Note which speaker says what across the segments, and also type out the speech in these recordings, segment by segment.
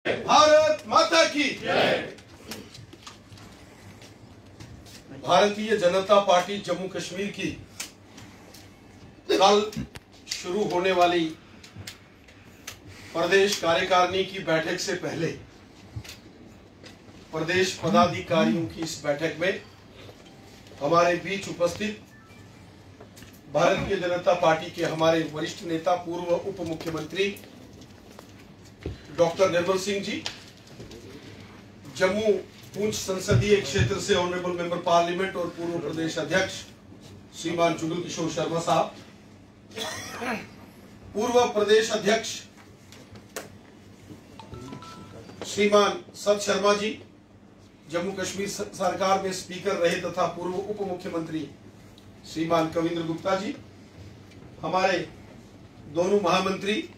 Speaker 1: भारत माता की जय। भारतीय जनता पार्टी जम्मू कश्मीर की कल शुरू होने वाली प्रदेश कार्यकारिणी की बैठक से पहले प्रदेश पदाधिकारियों की इस बैठक में हमारे बीच उपस्थित भारतीय जनता पार्टी के हमारे वरिष्ठ नेता पूर्व उप मुख्यमंत्री डॉक्टर निर्मल सिंह जी, जम्मू पूंछ संसदीय क्षेत्र से ऑनरेबल मेंबर पार्लियामेंट और पूर्व प्रदेश अध्यक्ष श्रीमान जुगल किशोर शर्मा साहब, पूर्व प्रदेश अध्यक्ष श्रीमान सत शर्मा जी, जम्मू कश्मीर सरकार में स्पीकर रहे तथा पूर्व उप मुख्यमंत्री श्रीमान कविंद्र गुप्ता जी, हमारे दोनों महामंत्री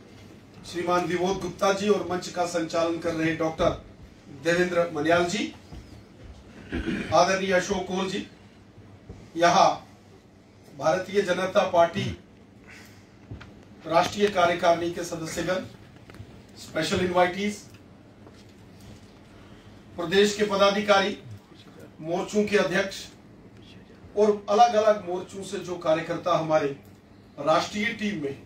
Speaker 1: श्रीमान विबोध गुप्ता जी और मंच का संचालन कर रहे डॉक्टर देवेंद्र मन्याल जी, आदरणीय अशोक कोल जी, यहाँ भारतीय जनता पार्टी राष्ट्रीय कार्यकारिणी के सदस्यगण, स्पेशल इनवाइटीज, प्रदेश के पदाधिकारी, मोर्चों के अध्यक्ष और अलग अलग मोर्चों से जो कार्यकर्ता हमारे राष्ट्रीय टीम में,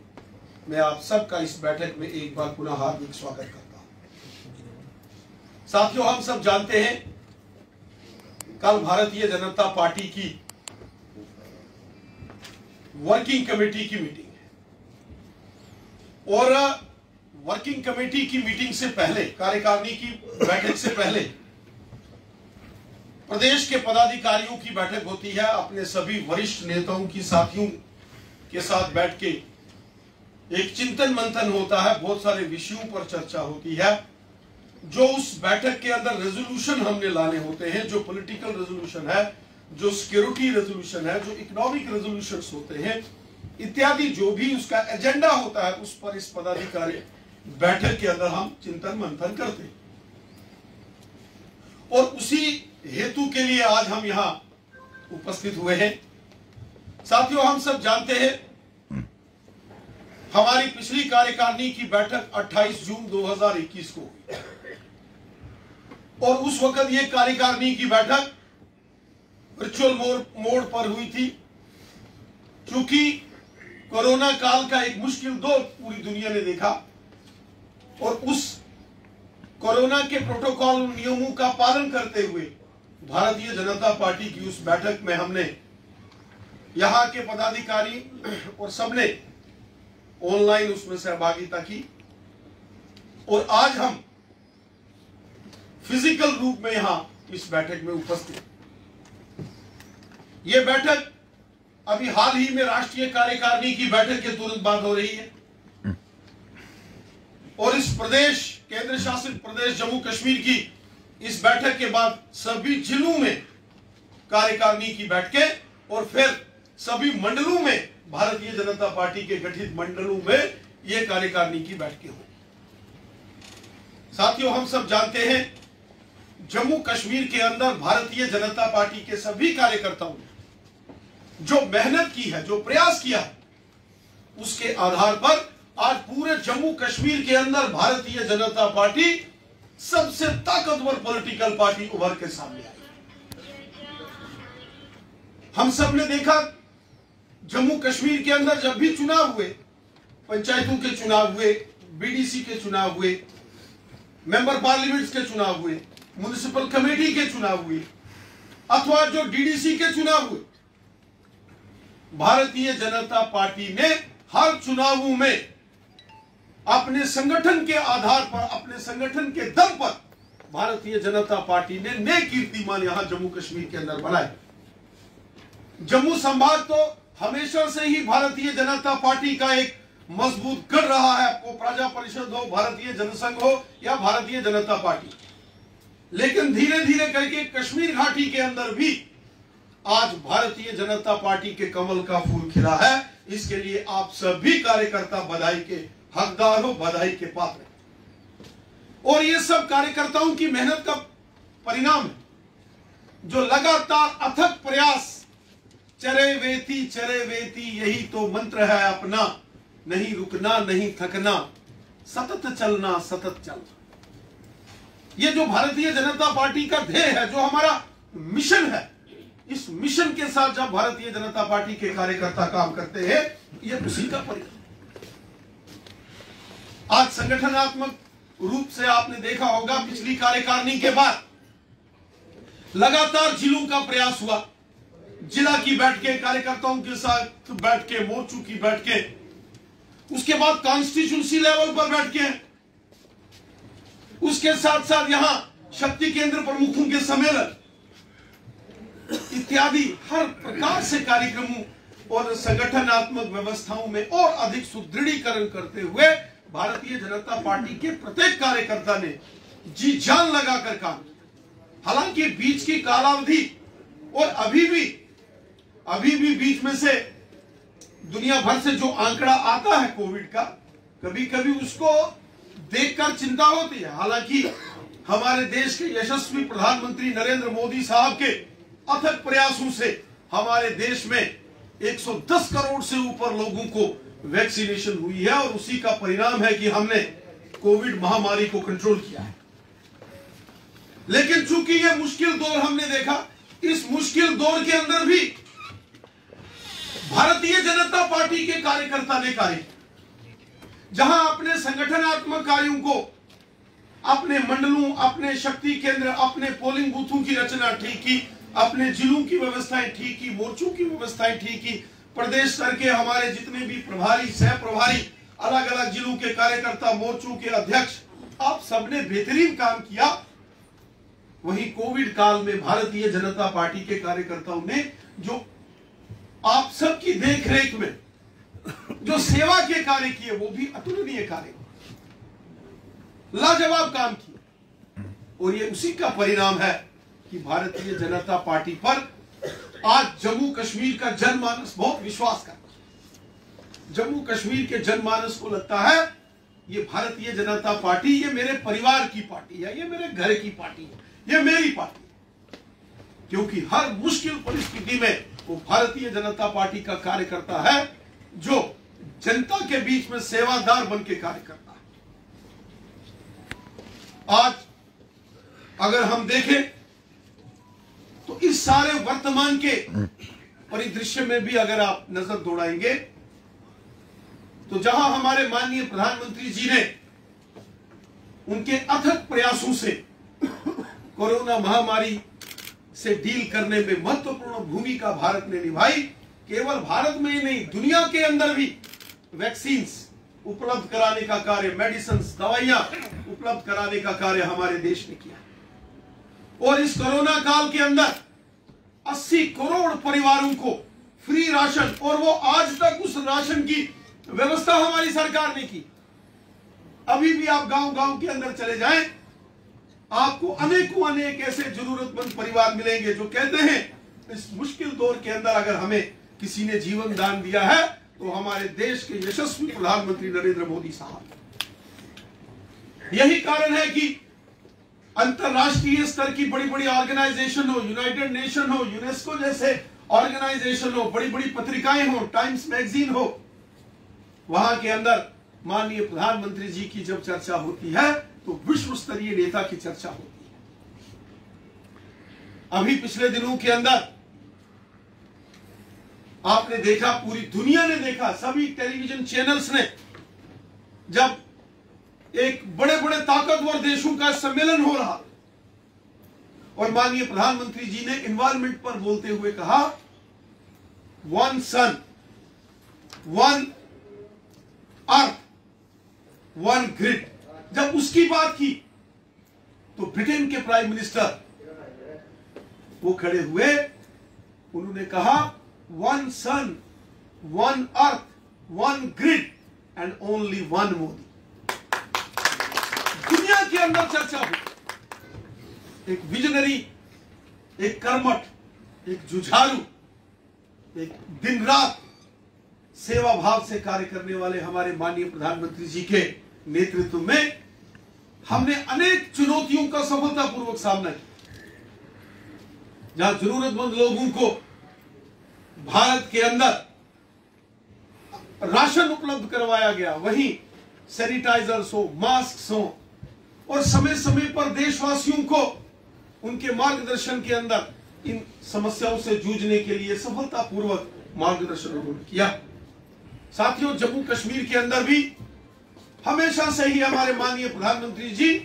Speaker 1: मैं आप सबका इस बैठक में एक बार पुनः हार्दिक स्वागत करता हूं। साथियों, हम सब जानते हैं कल भारतीय जनता पार्टी की वर्किंग कमेटी की मीटिंग है और वर्किंग कमेटी की मीटिंग से पहले, कार्यकारिणी की बैठक से पहले प्रदेश के पदाधिकारियों की बैठक होती है। अपने सभी वरिष्ठ नेताओं की साथियों के साथ बैठ के एक चिंतन मंथन होता है, बहुत सारे विषयों पर चर्चा होती है। जो उस बैठक के अंदर रेजोल्यूशन हमने लाने होते हैं, जो पॉलिटिकल रेजोल्यूशन है, जो सिक्योरिटी रेजोल्यूशन है, जो इकोनॉमिक रेजोल्यूशंस होते हैं, इत्यादि जो भी उसका एजेंडा होता है, उस पर इस पदाधिकारी बैठक के अंदर हम चिंतन मंथन करते हैं। और उसी हेतु के लिए आज हम यहाँ उपस्थित हुए हैं। साथियों, हम सब जानते हैं हमारी पिछली कार्यकारिणी की बैठक 28 जून 2021 को हुई और उस वक्त ये कार्यकारिणी की बैठक वर्चुअल मोड पर हुई थी। क्योंकि कोरोना काल का एक मुश्किल दौर पूरी दुनिया ने देखा और उस कोरोना के प्रोटोकॉल नियमों का पालन करते हुए भारतीय जनता पार्टी की उस बैठक में हमने यहाँ के पदाधिकारी और सबने ऑनलाइन उसमें सहभागिता की और आज हम फिजिकल रूप में यहां इस बैठक में उपस्थित। यह बैठक अभी हाल ही में राष्ट्रीय कार्यकारिणी की बैठक के तुरंत बाद हो रही है और इस प्रदेश, केंद्र शासित प्रदेश जम्मू कश्मीर की इस बैठक के बाद सभी जिलों में कार्यकारिणी की बैठकें और फिर सभी मंडलों में, भारतीय जनता पार्टी के गठित मंडलों में यह कार्यकारिणी की बैठकें हुई। साथियों, हम सब जानते हैं जम्मू कश्मीर के अंदर भारतीय जनता पार्टी के सभी कार्यकर्ताओं ने जो मेहनत की है, जो प्रयास किया है, उसके आधार पर आज पूरे जम्मू कश्मीर के अंदर भारतीय जनता पार्टी सबसे ताकतवर पॉलिटिकल पार्टी उभर के सामने आई। हम सब ने देखा जम्मू कश्मीर के अंदर जब भी चुनाव हुए, पंचायतों के चुनाव हुए, बीडीसी के चुनाव हुए, मेंबर पार्लियामेंट्स के चुनाव हुए, म्युनिसिपल कमेटी के चुनाव हुए अथवा जो डीडीसी के चुनाव हुए, भारतीय जनता पार्टी ने हर चुनावों में अपने संगठन के आधार पर, अपने संगठन के दम पर भारतीय जनता पार्टी ने नए कीर्तिमान यहां जम्मू कश्मीर के अंदर बनाए। जम्मू संभाग तो हमेशा से ही भारतीय जनता पार्टी का एक मजबूत गढ़ रहा है, वो प्रजा परिषद हो, भारतीय जनसंघ हो या भारतीय जनता पार्टी। लेकिन धीरे धीरे करके कश्मीर घाटी के अंदर भी आज भारतीय जनता पार्टी के कमल का फूल खिला है। इसके लिए आप सभी कार्यकर्ता बधाई के हकदार हो, बधाई के पात्र हैं। और ये सब कार्यकर्ताओं की मेहनत का परिणाम है, जो लगातार अथक प्रयास, चरे वेती यही तो मंत्र है अपना, नहीं रुकना नहीं थकना, सतत चलना सतत चलना। ये जो भारतीय जनता पार्टी का ध्येय है, जो हमारा मिशन है, इस मिशन के साथ जब भारतीय जनता पार्टी के कार्यकर्ता काम करते हैं, ये उसी का परिणाम। आज संगठनात्मक रूप से आपने देखा होगा, पिछली कार्यकारिणी के बाद लगातार जिलों का प्रयास हुआ, जिला की बैठकें, कार्यकर्ताओं के साथ बैठ के, मोर्चों की बैठकें, उसके बाद कॉन्स्टिट्यूंसी लेवल पर बैठकें, उसके साथ साथ यहां शक्ति केंद्र प्रमुखों के सम्मेलन इत्यादि हर प्रकार से कार्यक्रमों और संगठनात्मक व्यवस्थाओं में और अधिक सुदृढ़ीकरण करते हुए भारतीय जनता पार्टी के प्रत्येक कार्यकर्ता ने जी जान लगाकर काम किया। हालांकि बीच की कालावधि और अभी भी बीच में से दुनिया भर से जो आंकड़ा आता है कोविड का, कभी कभी उसको देखकर चिंता होती है। हालांकि हमारे देश के यशस्वी प्रधानमंत्री नरेंद्र मोदी साहब के अथक प्रयासों से हमारे देश में 110 करोड़ से ऊपर लोगों को वैक्सीनेशन हुई है और उसी का परिणाम है कि हमने कोविड महामारी को कंट्रोल किया है। लेकिन चूंकि यह मुश्किल दौर हमने देखा, इस मुश्किल दौर के अंदर भी भारतीय जनता पार्टी के कार्यकर्ता ने कार्य, जहां अपने संगठनात्मक कार्यों को, अपने मंडलों, अपने शक्ति केंद्र, अपने पोलिंग बूथों की रचना ठीक की, अपने जिलों की व्यवस्थाएं ठीक की, मोर्चों की व्यवस्थाएं ठीक की, प्रदेश स्तर के हमारे जितने भी प्रभारी, सह प्रभारी, अलग अलग जिलों के कार्यकर्ता, मोर्चों के अध्यक्ष, आप सबने बेहतरीन काम किया। वहीं कोविड काल में भारतीय जनता पार्टी के कार्यकर्ताओं ने जो आप सबकी देखरेख में जो सेवा के कार्य किए, वो भी अतुलनीय कार्य, लाजवाब काम किए। और ये उसी का परिणाम है कि भारतीय जनता पार्टी पर आज जम्मू कश्मीर का जनमानस बहुत विश्वास करता है। जम्मू कश्मीर के जनमानस को लगता है ये भारतीय जनता पार्टी, ये मेरे परिवार की पार्टी है, ये मेरे घर की पार्टी है, ये मेरी पार्टी है। क्योंकि हर मुश्किल परिस्थिति में वो भारतीय जनता पार्टी का कार्यकर्ता है जो जनता के बीच में सेवादार बन के कार्य करता है। आज अगर हम देखें तो इस सारे वर्तमान के परिदृश्य में भी अगर आप नजर दौड़ाएंगे तो जहां हमारे माननीय प्रधानमंत्री जी ने उनके अथक प्रयासों से कोरोना महामारी से डील करने में महत्वपूर्ण भूमिका भारत ने निभाई, केवल भारत में ही नहीं, दुनिया के अंदर भी वैक्सीन्स उपलब्ध कराने का कार्य, मेडिसिन, दवाइयां उपलब्ध कराने का कार्य हमारे देश ने किया। और इस कोरोना काल के अंदर 80 करोड़ परिवारों को फ्री राशन, और वो आज तक उस राशन की व्यवस्था हमारी सरकार ने की। अभी भी आप गांव-गांव के अंदर चले जाएं, आपको अनेकों अनेक ऐसे जरूरतमंद परिवार मिलेंगे जो कहते हैं इस मुश्किल दौर के अंदर अगर हमें किसी ने जीवन दान दिया है तो हमारे देश के यशस्वी प्रधानमंत्री नरेंद्र मोदी साहब। यही कारण है कि अंतरराष्ट्रीय स्तर की बड़ी बड़ी ऑर्गेनाइजेशन हो, यूनाइटेड नेशन हो, यूनेस्को जैसे ऑर्गेनाइजेशन हो, बड़ी बड़ी पत्रिकाएं हो, टाइम्स मैगजीन हो, वहां के अंदर माननीय प्रधानमंत्री जी की जब चर्चा होती है तो विश्व स्तरीय नेता की चर्चा होती है। अभी पिछले दिनों के अंदर आपने देखा, पूरी दुनिया ने देखा, सभी टेलीविजन चैनल्स ने, जब एक बड़े बड़े ताकतवर देशों का सम्मेलन हो रहा और माननीय प्रधानमंत्री जी ने एनवायरमेंट पर बोलते हुए कहा, one sun, one earth, one grid, जब उसकी बात की तो ब्रिटेन के प्राइम मिनिस्टर वो खड़े हुए, उन्होंने कहा one sun, one earth, one grid and only one Modi. दुनिया के अंदर चर्चा हुई। एक विजनरी, एक कर्मठ, एक जुझारू, एक दिन रात सेवा भाव से कार्य करने वाले हमारे माननीय प्रधानमंत्री जी के नेतृत्व में हमने अनेक चुनौतियों का सफलतापूर्वक सामना किया। जहां जरूरतमंद लोगों को भारत के अंदर राशन उपलब्ध करवाया गया, वहीं सैनिटाइजर्स हो, मास्क हो, और समय समय पर देशवासियों को उनके मार्गदर्शन के अंदर इन समस्याओं से जूझने के लिए सफलतापूर्वक मार्गदर्शन उन्होंने किया। साथियों, जम्मू कश्मीर के अंदर भी हमेशा से ही हमारे माननीय प्रधानमंत्री जी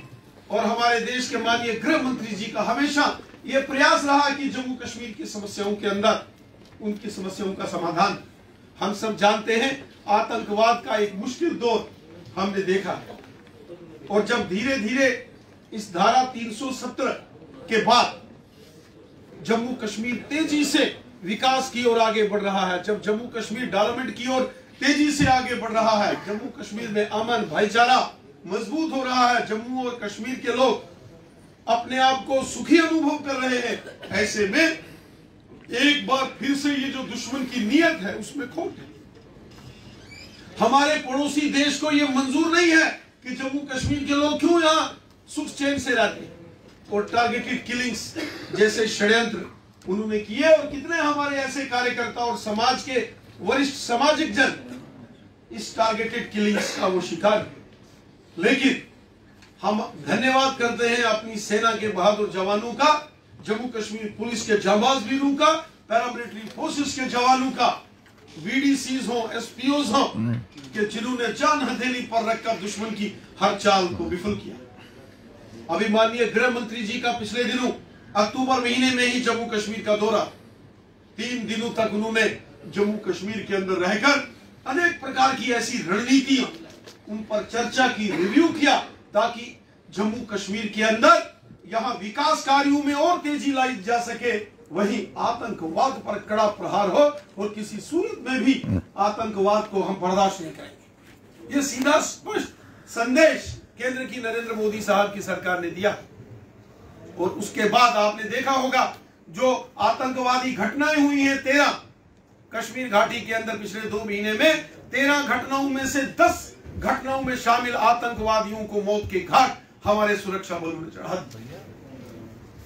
Speaker 1: और हमारे देश के माननीय गृह मंत्री जी का हमेशा यह प्रयास रहा कि जम्मू कश्मीर की समस्याओं के अंदर उनकी समस्याओं का समाधान। हम सब जानते हैं आतंकवाद का एक मुश्किल दौर हमने देखा है, और जब धीरे धीरे इस धारा 370 के बाद जम्मू कश्मीर तेजी से विकास की ओर आगे बढ़ रहा है, जब जम्मू कश्मीर डेवलपमेंट की ओर तेजी से आगे बढ़ रहा है, जम्मू कश्मीर में अमन भाईचारा मजबूत हो रहा है, जम्मू और कश्मीर के लोग अपने आप को सुखी अनुभव कर रहे हैं, ऐसे में एक बार फिर से ये जो दुश्मन की नीयत है उसमें खोट है। हमारे पड़ोसी देश को यह मंजूर नहीं है कि जम्मू कश्मीर के लोग क्यों यहां सुख चैन से रहते हैं, और टारगेटेड किलिंग्स जैसे षड्यंत्र उन्होंने किए, और कितने हमारे ऐसे कार्यकर्ता और समाज के वरिष्ठ सामाजिक जन इस टारगेटेड किलिंग्स का वो शिकार है। लेकिन हम धन्यवाद करते हैं अपनी सेना के बहादुर जवानों का, जम्मू कश्मीर पुलिस के जांबाज वीरों का, पैरामिलिट्री फोर्सेस के जवानों का, वीडीसीज हो, एसपीओज हो, कि जिन्होंने जान हथेली पर रखकर दुश्मन की हर चाल को विफल किया। अभी माननीय गृह मंत्री जी का पिछले दिनों अक्टूबर महीने में ही जम्मू कश्मीर का दौरा, 3 दिनों तक उन्होंने जम्मू कश्मीर के अंदर रहकर अनेक प्रकार की ऐसी रणनीतियां उन पर चर्चा की, रिव्यू किया, ताकि जम्मू कश्मीर के अंदर यहां विकास कार्यों में और तेजी लाई जा सके, वहीं आतंकवाद पर कड़ा प्रहार हो, और किसी सूरत में भी आतंकवाद को हम बर्दाश्त नहीं करेंगे। ये सीधा स्पष्ट संदेश केंद्र की नरेंद्र मोदी साहब की सरकार ने दिया। और उसके बाद आपने देखा होगा जो आतंकवादी घटनाएं हुई हैं 13 कश्मीर घाटी के अंदर पिछले 2 महीने में, 13 घटनाओं में से 10 घटनाओं में शामिल आतंकवादियों को मौत के घाट हमारे सुरक्षा बलों ने चढ़ा दिया।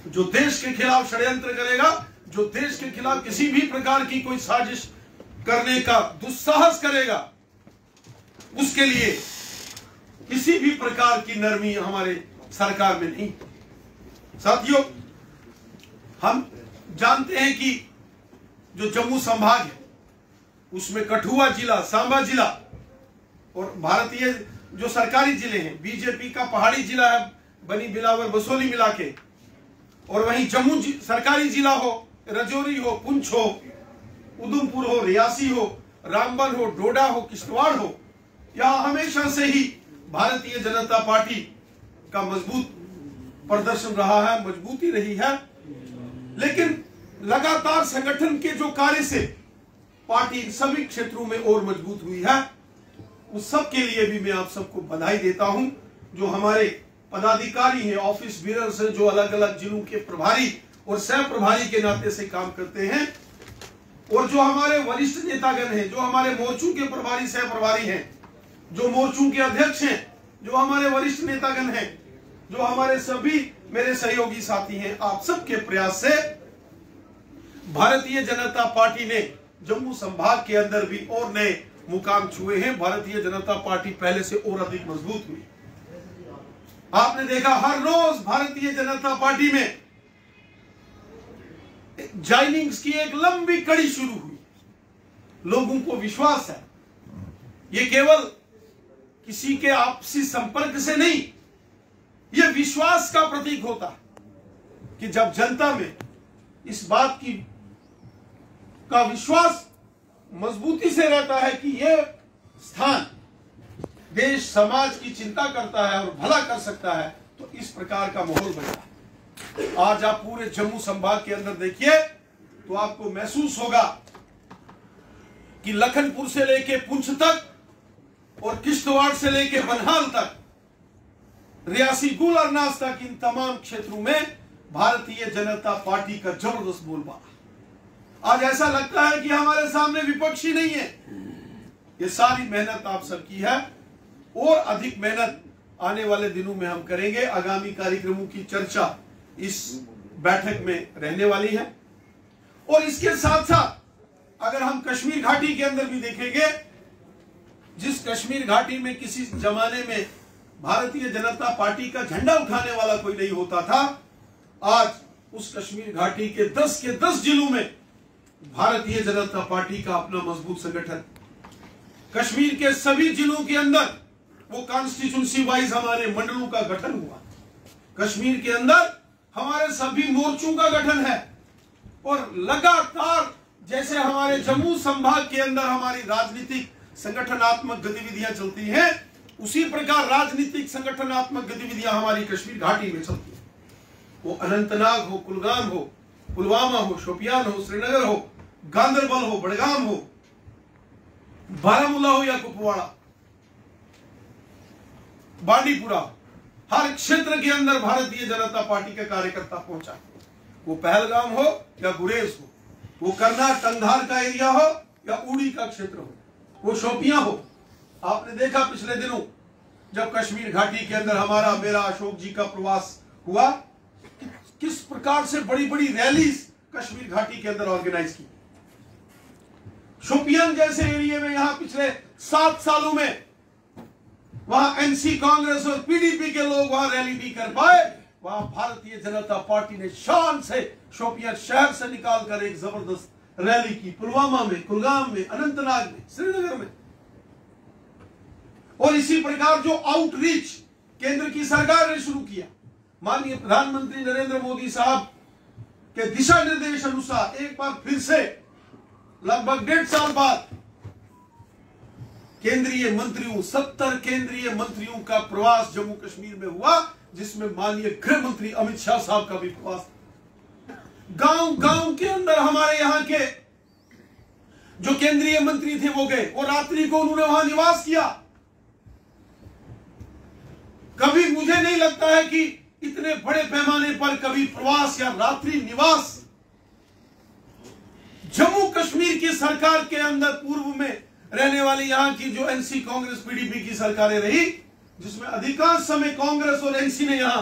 Speaker 1: जो देश के खिलाफ षड्यंत्र करेगा, जो देश के खिलाफ किसी भी प्रकार की कोई साजिश करने का दुस्साहस करेगा, उसके लिए किसी भी प्रकार की नरमी हमारे सरकार में नहीं। साथियों, हम जानते हैं कि जो जम्मू संभाग है उसमें कठुआ जिला, सांबा जिला और भारतीय जो सरकारी जिले हैं, बीजेपी का पहाड़ी जिला है बनी बिलावर बसोली मिला के, और वहीं जम्मू सरकारी जिला हो, रजौरी हो, पुंछ हो, उधमपुर हो, रियासी हो, रामबन हो, डोडा हो, किश्तवाड़ हो, यहां हमेशा से ही भारतीय जनता पार्टी का मजबूत प्रदर्शन रहा है, मजबूती रही है। लेकिन लगातार संगठन के जो कार्य से पार्टी सभी क्षेत्रों में और मजबूत हुई है, उस सब के लिए भी मैं आप सबको बधाई देता हूं। जो हमारे पदाधिकारी हैं, ऑफिस बीयर्स हैं, जो अलग अलग जिलों के प्रभारी और सह प्रभारी के नाते से काम करते हैं, और जो हमारे वरिष्ठ नेतागण हैं, जो हमारे मोर्चों के प्रभारी सह प्रभारी हैं, जो मोर्चों के अध्यक्ष हैं, जो हमारे वरिष्ठ नेतागण हैं, जो हमारे सभी मेरे सहयोगी साथी हैं, आप सबके प्रयास से भारतीय जनता पार्टी ने जम्मू संभाग के अंदर भी और नए मुकाम छुए हैं। भारतीय जनता पार्टी पहले से और अधिक मजबूत हुई। आपने देखा हर रोज भारतीय जनता पार्टी में ज्वाइनिंग्स की एक लंबी कड़ी शुरू हुई। लोगों को विश्वास है, ये केवल किसी के आपसी संपर्क से नहीं, यह विश्वास का प्रतीक होता है कि जब जनता में इस बात की का विश्वास मजबूती से रहता है कि यह स्थान देश समाज की चिंता करता है और भला कर सकता है, तो इस प्रकार का माहौल बनता है। आज आप पूरे जम्मू संभाग के अंदर देखिए तो आपको महसूस होगा कि लखनपुर से लेके पुंछ तक और किश्तवाड़ से लेके बनहाल तक, रियासी गुलरनास तक, इन तमाम क्षेत्रों में भारतीय जनता पार्टी का जबरदस्त बोलबाला। आज ऐसा लगता है कि हमारे सामने विपक्षी नहीं है। ये सारी मेहनत आप सबकी है, और अधिक मेहनत आने वाले दिनों में हम करेंगे। आगामी कार्यक्रमों की चर्चा इस बैठक में रहने वाली है, और इसके साथ साथ अगर हम कश्मीर घाटी के अंदर भी देखेंगे, जिस कश्मीर घाटी में किसी जमाने में भारतीय जनता पार्टी का झंडा उठाने वाला कोई नहीं होता था, आज उस कश्मीर घाटी के 10 जिलों में भारतीय जनता पार्टी का अपना मजबूत संगठन, कश्मीर के सभी जिलों के अंदर वो कॉन्स्टिट्यूंसी वाइज हमारे मंडलों का गठन हुआ, कश्मीर के अंदर हमारे सभी मोर्चों का गठन है, और लगातार जैसे हमारे जम्मू संभाग के अंदर हमारी राजनीतिक संगठनात्मक गतिविधियां चलती हैं, उसी प्रकार राजनीतिक संगठनात्मक गतिविधियां हमारी कश्मीर घाटी में चलती हैं। वो अनंतनाग हो, कुलगाम हो, पुलवामा हो, शोपियान हो, श्रीनगर हो, गांदरबल हो, बड़गाम हो, बारामूला हो या कुपवाड़ा, बांडीपुरा, हर क्षेत्र के अंदर भारतीय जनता पार्टी का कार्यकर्ता पहुंचा। वो पहलगाम हो या गुरेज हो, वो करनाल टंगधार का एरिया हो या उड़ी का क्षेत्र हो, वो शोपियां हो। आपने देखा पिछले दिनों जब कश्मीर घाटी के अंदर हमारा मेरा अशोक जी का प्रवास हुआ, किस प्रकार से बड़ी बड़ी रैलीज कश्मीर घाटी के अंदर ऑर्गेनाइज की। शोपियान जैसे एरिया में यहां पिछले 7 सालों में वहां एनसी कांग्रेस और पीडीपी के लोग वहां रैली नहीं कर पाए, वहां भारतीय जनता पार्टी ने शान से शोपियान शहर से निकालकर एक जबरदस्त रैली की, पुलवामा में, कुलगाम में, अनंतनाग में, श्रीनगर में। और इसी प्रकार जो आउटरीच केंद्र की सरकार ने शुरू किया, माननीय प्रधानमंत्री नरेंद्र मोदी साहब के दिशा निर्देश अनुसार एक बार फिर से लगभग 1.5 साल बाद केंद्रीय मंत्रियों 70 केंद्रीय मंत्रियों का प्रवास जम्मू कश्मीर में हुआ, जिसमें माननीय गृह मंत्री अमित शाह साहब का भी प्रवास। गांव गांव के अंदर हमारे यहां के जो केंद्रीय मंत्री थे वो गए, और रात्रि को उन्होंने वहां निवास किया। कभी मुझे नहीं लगता है कि इतने बड़े पैमाने पर कभी प्रवास या रात्रि निवास जम्मू कश्मीर की सरकार के अंदर पूर्व में रहने वाली यहां की जो एनसी कांग्रेस पीडीपी की सरकारें रही, जिसमें अधिकांश समय कांग्रेस और एनसी ने यहां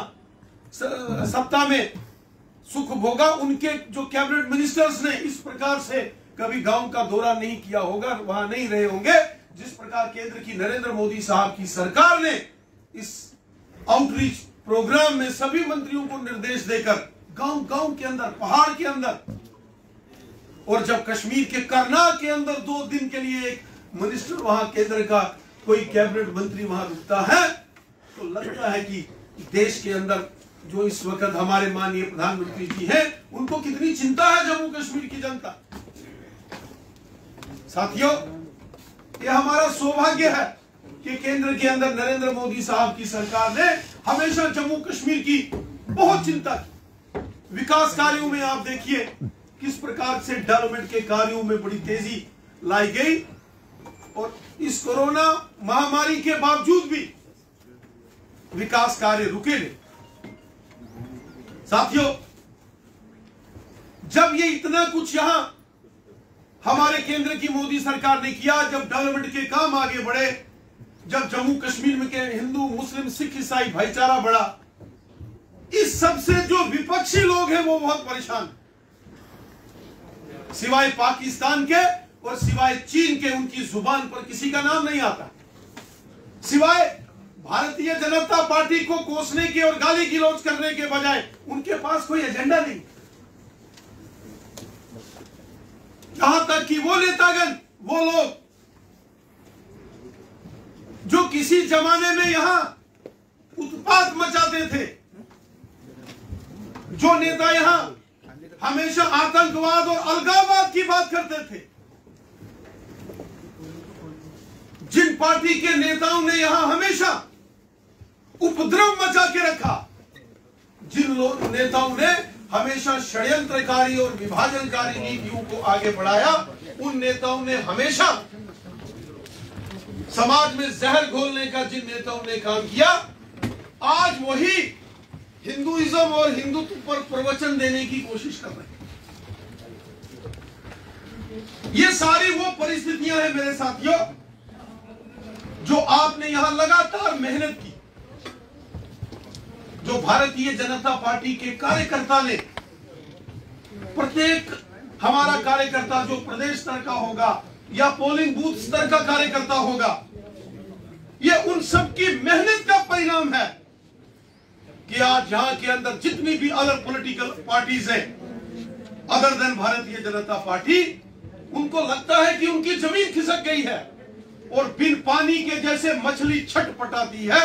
Speaker 1: सत्ता में सुख भोगा, उनके जो कैबिनेट मिनिस्टर्स ने इस प्रकार से कभी गांव का दौरा नहीं किया होगा, वहां नहीं रहे होंगे, जिस प्रकार केंद्र की नरेंद्र मोदी साहब की सरकार ने इस आउटरीच प्रोग्राम में सभी मंत्रियों को निर्देश देकर गांव गांव के अंदर, पहाड़ के अंदर, और जब कश्मीर के करनाल के अंदर 2 दिन के लिए एक मिनिस्टर वहां केंद्र का कोई कैबिनेट मंत्री वहां रुकता है, तो लगता है कि देश के अंदर जो इस वक्त हमारे माननीय प्रधानमंत्री जी हैं, उनको कितनी चिंता है जम्मू कश्मीर की जनता। साथियों, ये हमारा सौभाग्य है कि केंद्र के अंदर नरेंद्र मोदी साहब की सरकार ने हमेशा जम्मू कश्मीर की बहुत चिंता की। विकास कार्यों में आप देखिए किस प्रकार से डेवलपमेंट के कार्यों में बड़ी तेजी लाई गई, और इस कोरोना महामारी के बावजूद भी विकास कार्य रुके नहीं। साथियों, जब ये इतना कुछ यहां हमारे केंद्र की मोदी सरकार ने किया, जब डेवलपमेंट के काम आगे बढ़े, जब जम्मू कश्मीर में के हिंदू मुस्लिम सिख ईसाई भाईचारा बढ़ा, इस सब से जो विपक्षी लोग हैं वो बहुत परेशान, सिवाय पाकिस्तान के और सिवाय चीन के उनकी जुबान पर किसी का नाम नहीं आता। सिवाय भारतीय जनता पार्टी को कोसने के और गाली गलौज करने के बजाय उनके पास कोई एजेंडा नहीं। यहां तक कि वो नेतागण, वो लोग जो किसी जमाने में यहां उत्पात मचाते थे, जो नेता यहां हमेशा आतंकवाद और अलगाववाद की बात करते थे, जिन पार्टी के नेताओं ने यहां हमेशा उपद्रव मचा के रखा, जिन नेताओं ने हमेशा षड्यंत्रकारी और विभाजनकारी नीतियों को आगे बढ़ाया, उन नेताओं ने हमेशा समाज में जहर घोलने का जिन नेताओं ने काम किया, आज वही हिंदुइज्म और हिंदुत्व पर प्रवचन देने की कोशिश कर रहे हैं। ये सारी वो परिस्थितियां हैं मेरे साथियों, जो आपने यहां लगातार मेहनत की, जो भारतीय जनता पार्टी के कार्यकर्ता ने, प्रत्येक हमारा कार्यकर्ता जो प्रदेश स्तर का होगा या पोलिंग बूथ स्तर का कार्यकर्ता होगा, ये उन सब की मेहनत का परिणाम है कि आज यहां के अंदर जितनी भी अदर पॉलिटिकल पार्टीज हैं other than Bharatiya Janata party, उनको लगता है कि उनकी जमीन खिसक गई है और बिन पानी के जैसे मछली छटपटाती है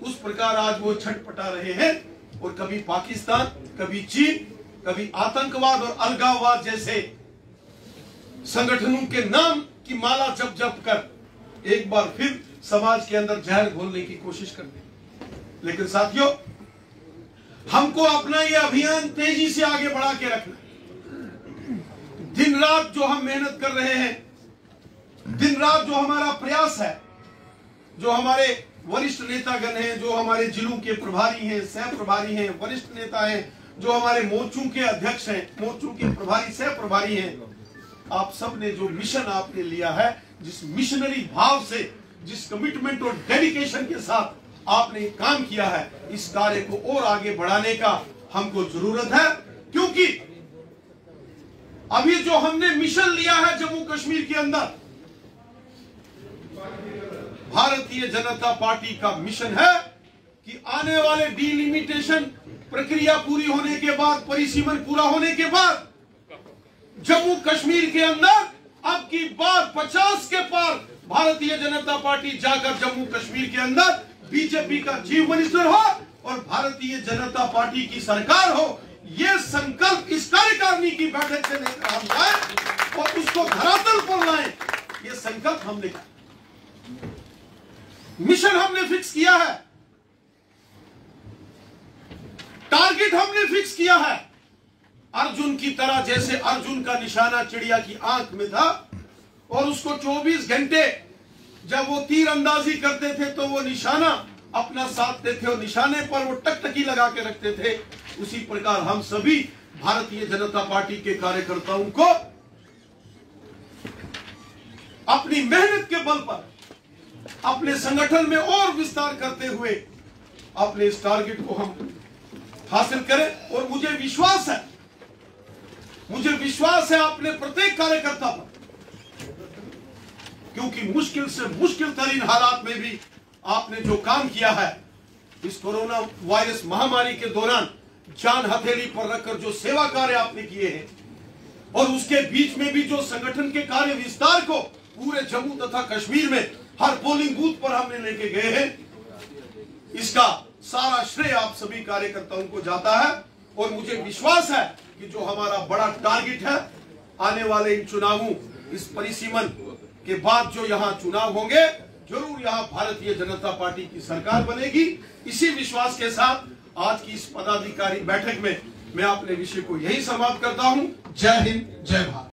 Speaker 1: उस प्रकार आज वो छटपटा रहे हैं। और कभी पाकिस्तान, कभी चीन, कभी आतंकवाद और अलगाववाद जैसे संगठनों के नाम की माला जप जप कर एक बार फिर समाज के अंदर जहर घोलने की कोशिश करते हैं। लेकिन साथियों, हमको अपना ये अभियान तेजी से आगे बढ़ा के रखना। दिन रात जो हम मेहनत कर रहे हैं, दिन रात जो हमारा प्रयास है, जो हमारे वरिष्ठ नेतागण हैं, जो हमारे जिलों के प्रभारी हैं, सह प्रभारी हैं, वरिष्ठ नेता हैं, जो हमारे मोर्चों के अध्यक्ष हैं, मोर्चों के प्रभारी, सह प्रभारी हैं, आप सब ने जो मिशन आपने लिया है, जिस मिशनरी भाव से, जिस कमिटमेंट और डेडिकेशन के साथ आपने काम किया है, इस कार्य को और आगे बढ़ाने का हमको जरूरत है। क्योंकि अभी जो हमने मिशन लिया है जम्मू कश्मीर के अंदर, भारतीय जनता पार्टी का मिशन है कि आने वाले डिलिमिटेशन प्रक्रिया पूरी होने के बाद, परिसीमन पूरा होने के बाद, जम्मू कश्मीर के अंदर अब की बार 50 के पार भारतीय जनता पार्टी जाकर जम्मू कश्मीर के अंदर बीजेपी का चीफ मिनिस्टर हो और भारतीय जनता पार्टी की सरकार हो। यह संकल्प इस कार्यकारिणी की बैठक से लेकर हम जाए और उसको धरातल पर लाएं, यह संकल्प हमने किया, मिशन हमने फिक्स किया है, टारगेट हमने फिक्स किया है। अर्जुन की तरह, जैसे अर्जुन का निशाना चिड़िया की आंख में था और उसको 24 घंटे जब वो तीर अंदाजी करते थे तो वो निशाना अपना साधते थे और निशाने पर वो टकटकी लगा के रखते थे, उसी प्रकार हम सभी भारतीय जनता पार्टी के कार्यकर्ताओं को अपनी मेहनत के बल पर अपने संगठन में और विस्तार करते हुए अपने इस टारगेट को हम हासिल करें। और मुझे विश्वास है अपने प्रत्येक कार्यकर्ता पर, क्योंकि मुश्किल से मुश्किल तरीन हालात में भी आपने जो काम किया है, इस कोरोना वायरस महामारी के दौरान जान हथेली पर रखकर जो सेवा कार्य आपने किए हैं और उसके बीच में भी जो संगठन के कार्य विस्तार को पूरे जम्मू तथा कश्मीर में हर पोलिंग बूथ पर हमने लेके गए हैं, इसका सारा श्रेय आप सभी कार्यकर्ताओं को जाता है। और मुझे विश्वास है कि जो हमारा बड़ा टारगेट है, आने वाले इन चुनावों, इस परिसीमन के बाद जो यहाँ चुनाव होंगे, जरूर यहाँ भारतीय जनता पार्टी की सरकार बनेगी। इसी विश्वास के साथ आज की इस पदाधिकारी बैठक में मैं अपने विषय को यही समाप्त करता हूँ। जय हिंद, जय भारत।